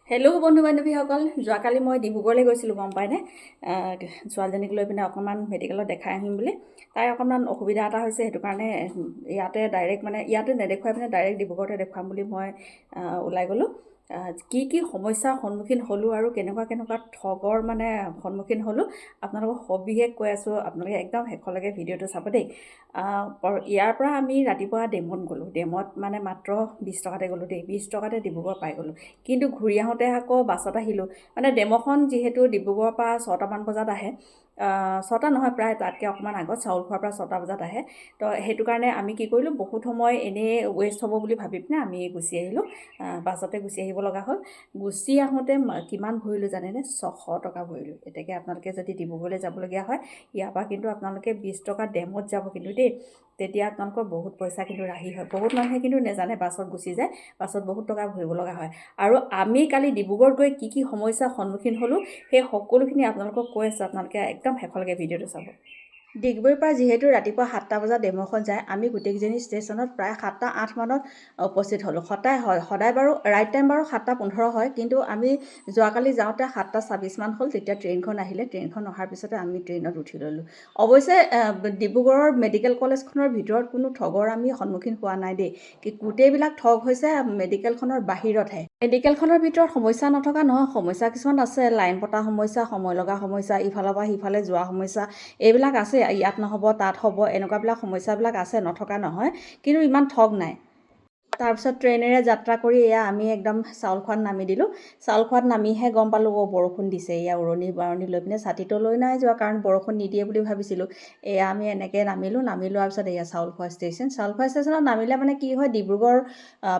Hello' বন্ধু বান্ধৱীসকল, যোৱাকালি মই ডিব্ৰুগড়লৈ গৈছিলোঁ, গম পাইনে? ছোৱালীজনীক লৈ পিনে অকণমান মেডিকেলত দেখাই আহিম বুলি। তাই অকণমান অসুবিধা এটা হৈছে, সেইটো কাৰণে ইয়াতে নেদেখুৱাই পিনে ডাইৰেক্ট ডিব্ৰুগড়তে দেখুৱাম বুলি মই ওলাই গ'লোঁ। কি সমস্যাৰ সন্মুখীন হ'লোঁ আৰু কেনেকুৱা ঠগৰ সন্মুখীন হ'লোঁ আপোনালোকক সবিশেষ কৈ আছোঁ। আপোনালোকে একদম শেষলৈকে ভিডিঅ'টো চাব দেই। ইয়াৰ পৰা আমি ৰাতিপুৱা ডেমত গ'লোঁ। ডেমত মাত্ৰ 20 টকাতে গ'লোঁ দেই, 20 টকাতে ডিব্ৰুগড় পাই গ'লোঁ। কিন্তু ঘূৰি আহোঁতে আকৌ বাছত আহিলোঁ। ডেমোখন যিহেতু ডিব্ৰুগড়ৰ পৰা 6টামান বজাত আহে, 6টা নহয়, প্ৰায় তাতকৈ অকণমান আগত, চাউলখোৱাৰ পৰা 6টা বজাত আহে। তো সেইটো কাৰণে আমি কি কৰিলোঁ, বহুত সময় এনেই ৱেষ্ট হ'ব বুলি ভাবি পিনে আমি গুচি আহিলোঁ, বাছতে গুচি আহিব লগা হ'ল। গুচি আহোঁতে কিমান ভৰিলোঁ জানেনে? 600 টকা ভৰিলোঁ। এতেকে আপোনালোকে যদি ডিব্ৰুগড়লৈ যাবলগীয়া হয়, ইয়াৰ পৰা কিন্তু আপোনালোকে 20 টকা ডেমত যাব কিন্তু দেই। তেতিয়া আপোনালোকৰ বহুত পইচা কিন্তু ৰাহি হয়। বহুত মানুহে কিন্তু নেজানে, বাছত গুচি যায়, বাছত বহুত টকা ভৰিব লগা হয়। আৰু আমি কালি ডিব্ৰুগড়ত গৈ কি সমস্যাৰ সন্মুখীন হ'লোঁ, সেই সকলোখিনি আপোনালোকক কৈ আছোঁ। আপোনালোকে একদম শেষলৈকে ভিডিঅ'টো চাব। ডিগবৈৰ পৰা যিহেতু ৰাতিপুৱা 7টা বজাত ডেমোখন যায়, আমি গোটেইকেইজনী ষ্টেচনত প্ৰায় 7:08 মানত উপস্থিত হ'লোঁ। সদায় বাৰু ৰাইট টাইম বাৰু 7:15 হয়, কিন্তু আমি যোৱাকালি যাওঁতে 7:26 মান হ'ল। তেতিয়া ট্ৰেইনখন আহিলে। ট্ৰেইনখন অহাৰ পিছতে আমি ট্ৰেইনত উঠি ল'লোঁ। অৱশ্যে ডিব্ৰুগড়ৰ মেডিকেল কলেজখনৰ ভিতৰত কোনো ঠগৰ আমি সন্মুখীন হোৱা নাই দেই। গোটেইবিলাক ঠগ হৈছে মেডিকেলখনৰ বাহিৰতহে। মেডিকেলখনৰ ভিতৰত সমস্যা নথকা নহয়, সমস্যা কিছুমান আছে। লাইন পতা সমস্যা, সময় লগা সমস্যা, ইফালৰ পৰা সিফালে যোৱা সমস্যা, এইবিলাক আছে। ইয়াত নহ'ব তাত হ'ব, এনেকুৱাবিলাক সমস্যাবিলাক আছে, নথকা নহয়। কিন্তু ইমান ঠগ নাই। তাৰপিছত ট্ৰেইনেৰে যাত্ৰা কৰি এয়া আমি একদম চাউলখোৱাত নামি দিলোঁ। চাউলখোৱাত নামিহে গম পালোঁ, বৰষুণ দিছে। এয়া উৰণি বাৰণি লৈ পিনে, ছাতিটো লৈ নাই যোৱা, কাৰণ বৰষুণ নিদিয়ে বুলি ভাবিছিলোঁ। এয়া আমি এনেকৈ নামিলোঁ। নামি লোৱাৰ পিছত এয়া চাউলখোৱা ষ্টেচন। চাউলখোৱা ষ্টেচনত নামিলে কি হয়, ডিব্ৰুগড়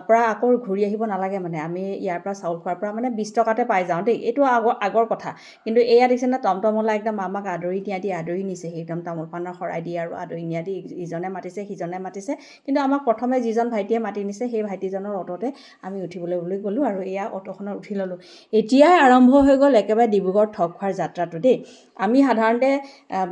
পৰা আকৌ ঘূৰি আহিব নালাগে। আমি ইয়াৰ পৰা চাউলখোৱাৰ পৰা 20 টকাতে পাই যাওঁ দেই। এইটো আগৰ কথা। কিন্তু এয়া দেখিছেনে, টমটমলা একদম আমাক আদৰি নিছেহি, একদম তামোল পাণৰ শৰাই দি আৰু আদৰি নিয়া দি ইজনে মাতিছে, সিজনে মাতিছে। কিন্তু আমাক প্ৰথমে যিজন ভাইটিয়ে মাতি নিছে, সেই ভাইটিজনৰ অ'টতে আমি উঠিবলৈ বুলি গ'লোঁ আৰু এয়া অ'টখনত উঠি ল'লোঁ। এতিয়াই আৰম্ভ হৈ গ'ল একেবাৰে ডিব্ৰুগড় ঠগ খোৱাৰ যাত্ৰাটো দেই। আমি সাধাৰণতে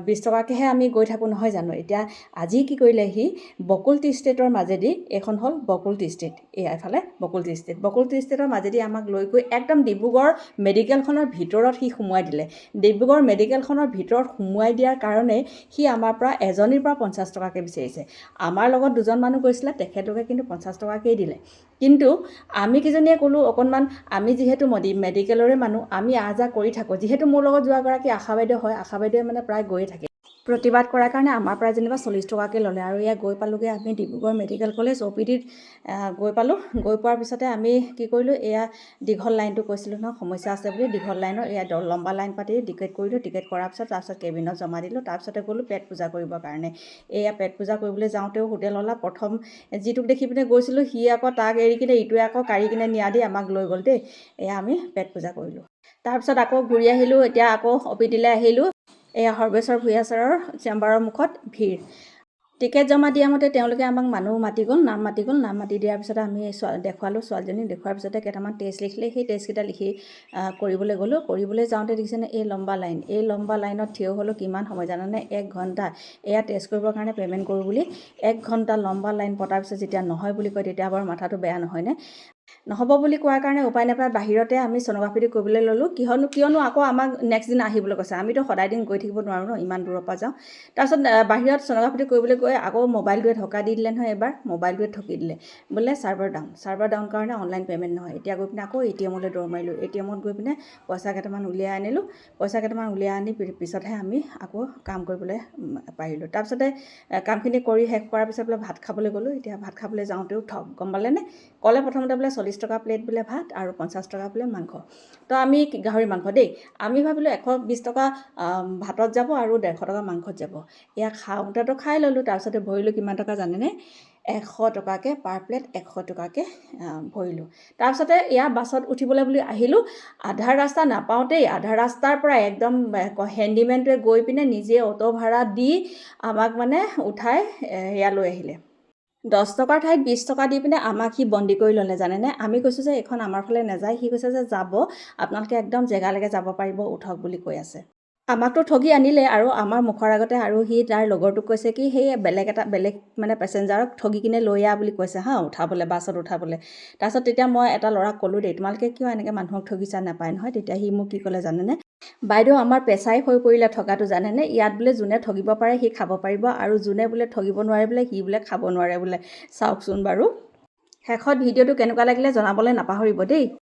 20 টকাকৈহে আমি গৈ থাকোঁ, নহয় জানো? এতিয়া আজি কি কৰিলে, সি বকুল টি ষ্টেটৰ মাজেদি, এইখন হ'ল বকুল টি ষ্টেট, এফালে বকুল টি ষ্টেট, বকুল টি ষ্টেটৰ মাজেদি আমাক লৈ গৈ একদম ডিব্ৰুগড় মেডিকেলখনৰ ভিতৰত সি সোমোৱাই দিলে। ডিব্ৰুগড় মেডিকেলখনৰ ভিতৰত সোমোৱাই দিয়াৰ কাৰণে সি আমাৰ পৰা এজনীৰ পৰা 50 টকাকৈ বিচাৰিছে। আমাৰ লগত দুজন মানুহ গৈছিলে, তেখেতলোকে কিন্তু 50 টকাকেই দিলে। কিন্তু আমি কেইজনীয়ে ক'লোঁ, অকণমান আমি যিহেতু মেডিকেলৰে মানুহ, আমি আহ যাহ কৰি থাকোঁ। যিহেতু মোৰ লগত যোৱাগৰাকী আশা বাইদেউ হয়, আশা বাইদেৱে প্ৰায় গৈয়ে থাকে। প্ৰতিবাদ কৰাৰ কাৰণে আমাৰ পৰা যেনিবা 40 টকাকৈ ল'লে। আৰু এয়া গৈ পালোঁগৈ আমি ডিব্ৰুগড় মেডিকেল কলেজ OPDত গৈ পালোঁ। গৈ পোৱাৰ পিছতে আমি কি কৰিলোঁ, এয়া দীঘল লাইনটো কৈছিলোঁ নহয়, সমস্যা আছে বুলি। দীঘল লাইনৰ এয়া লম্বা লাইন পাতি টিকেট কৰিলোঁ। টিকেট কৰাৰ তাৰপিছত কেবিনত জমা দিলোঁ। তাৰপিছতে গ'লোঁ পেট পূজা কৰিবৰ কাৰণে। এয়া পেট পূজা কৰিবলৈ যাওঁতেও হোটেলৱালা প্ৰথম যিটোক দেখি পিনে গৈছিলোঁ, সি আকৌ তাক এৰি কিনে ইটোৱে আকৌ কাঢ়ি কিনে নিয়া দি আমাক লৈ গ'ল দেই। এয়া আমি পেট পূজা কৰিলোঁ। তাৰপিছত আকৌ ঘূৰি আহিলোঁ। এতিয়া আকৌ OPDলৈ আহিলোঁ। এয়া সৰ্বেশ্বৰ ভূঞা ছাৰৰ চেম্বাৰৰ মুখত ভিৰ। টিকেট জমা দিয়া মতে তেওঁলোকে আমাক মানুহ মাতি গ'ল, নাম মাতি গ'ল। নাম মাতি দিয়াৰ পিছতে আমি দেখুৱালোঁ ছোৱালীজনীক। দেখুৱাৰ পিছতে কেইটামান টেষ্ট লিখিলে। সেই টেষ্টকেইটা লিখি কৰিবলৈ গ'লোঁ। কৰিবলৈ যাওঁতে দেখিছেনে, এই লম্বা লাইন, এই লম্বা লাইনত থিয় হ'লোঁ। কিমান সময় জানানে? 1 ঘণ্টা। এয়া টেষ্ট কৰিবৰ কাৰণে পে'মেণ্ট কৰোঁ বুলি 1 ঘণ্টা লম্বা লাইন পতাৰ পিছত যেতিয়া নহয় বুলি কয়, তেতিয়া বাৰু মাথাটো বেয়া নহয়নে? নহ'ব বুলি কোৱাৰ কাৰণে উপায় নাপায় বাহিৰতে আমি ছ'ন'গ্ৰাফিটো কৰিবলৈ ল'লোঁ। কিয়নো আকৌ আমাক নেক্সট দিনা আহিবলৈ কৈছে। আমিতো সদায় দিন গৈ থাকিব নোৱাৰোঁ ন, ইমান দূৰৰ পৰা যাওঁ। তাৰপিছত বাহিৰত ছ'ন'গ্ৰাফিটো কৰিবলৈ গৈ আকৌ মোবাইলটোৱে ঢকা দি দিলে নহয়। এবাৰ মোবাইলটোৱে ঠকি দিলে, বোলে ছাৰ্ভাৰ ডাউন কাৰণে অনলাইন পে'মেণ্ট নহয়। এতিয়া গৈ পিনে আকৌ ATMলৈ দৌৰ মাৰিলোঁ। ATMত গৈ পিনে পইচা কেইটামান উলিয়াই আনিলোঁ। পইচা কেইটামান উলিয়াই আনি পিছতহে আমি আকৌ কাম কৰিবলৈ পাৰিলোঁ। তাৰপিছতে কামখিনি কৰি শেষ কৰাৰ পিছত বোলে ভাত খাবলৈ গ'লোঁ। এতিয়া ভাত খাবলৈ যাওঁতেও ঠগ, গম পালেনে? ক'লে প্ৰথমতে বোলে 40 টকা প্লেট বোলে ভাত আৰু 50 টকা বোলে মাংস। তো আমি গাহৰি মাংস দেই। আমি ভাবিলোঁ 120 টকা ভাতত যাব আৰু 150 টকা মাংসত যাব। এয়া খাওঁতেতো খাই ল'লোঁ। তাৰপিছতে ভৰিলোঁ কিমান টকা জানেনে? 100 টকাকৈ পাৰ প্লেট, 100 টকাকৈ ভৰিলোঁ। তাৰপিছতে এয়া বাছত উঠিবলৈ বুলি আহিলোঁ। আধা ৰাস্তা নাপাওঁতেই, আধা ৰাস্তাৰ পৰা একদম হেণ্ডিমেনটোৱে গৈ পিনে নিজে অ'টো ভাড়া দি আমাক উঠাই এয়া লৈ আহিলে। 10 টকাৰ ঠাইত 20 টকা দি পিনে আমাক সি বন্দী কৰি ল'লে জানেনে? আমি কৈছোঁ যে এইখন আমাৰ ফালে নাযায়। সি কৈছে যে যাব, আপোনালোকে একদম জেগালৈকে যাব পাৰিব, উঠক বুলি কৈ আছে। আমাকতো ঠগি আনিলে আৰু আমাৰ মুখৰ আগতে আৰু সি তাৰ লগৰটোক কৈছে কি সেই বেলেগ মানে পেচেঞ্জাৰক ঠগি কিনে লৈ আহ বুলি কৈছে হা উঠাবলৈ বাছত উঠাবলৈ। তাৰপিছত তেতিয়া মই এটা ল'ৰাক ক'লোঁ দেই তোমালোকে কিয় এনেকৈ মানুহক ঠগিছা নাপায় নহয়। তেতিয়া সি মোক কি ক'লে জানেনে, বাইদেউ আমাৰ পেচাই হৈ পৰিলে ঠগাটো জানেনে, ইয়াত বোলে যোনে ঠগিব পাৰে সি খাব পাৰিব আৰু যোনে বোলে ঠগিব নোৱাৰে বোলে সি বোলে খাব নোৱাৰে বোলে। চাওকচোন বাৰু। শেষত ভিডিঅ'টো কেনেকুৱা লাগিলে জনাবলৈ নাপাহৰিব দেই।